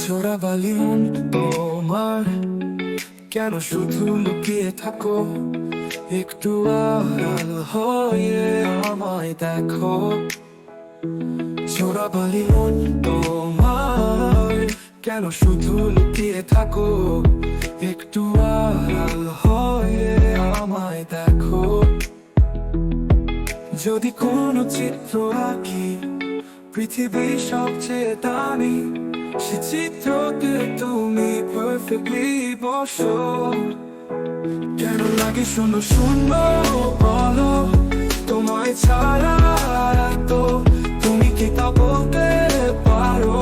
চোরাবালি মন তোমার, কেন শুধু লুকিয়ে থাকো? একটু আড়াল হয়ে আমায় দেখো। চোরাবালি মন তোমার, কেন শুধু লুকিয়ে থাকো? একটু আড়াল হয়ে আমায় দেখো। যদি কোনো চিত্র আঁকি পৃথিবীর সবচেয়ে দামি, সে চিত্রতে তুমি পারফেক্টলি বসো। কেন লাগে শূন্য শূন্য বলো, তোমায় ছাড়া তো তুমি কি তা বলতে পারো?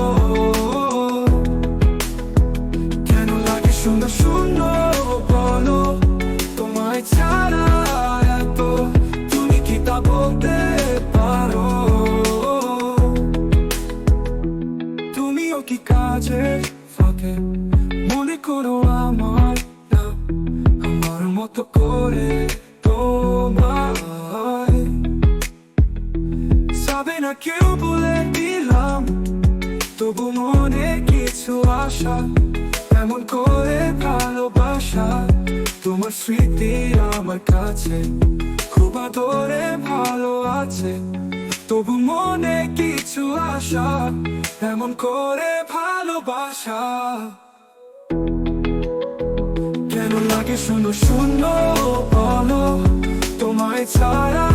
কেন লাগে শূন্য শূন্য বলো, তোমায় ছাড়া তো তুমি কি তা বলতে পারো? তুমিও কি কাজের ফাঁকে মনে করো আমার না, আমার মতো করে তোমায় যাবে না কেউ বলে দিলাম, তবু মনে কিছু আশা, এমন করে ভালোবাসা। তোমার স্মৃতি আমার কাছে খুব আদরে ভালো আছে, তবু মনে কিছু আশা, এমন করে ভালোবাসা। কেন লাগে শূন্য শূন্য বলো, তোমায় ছাড়া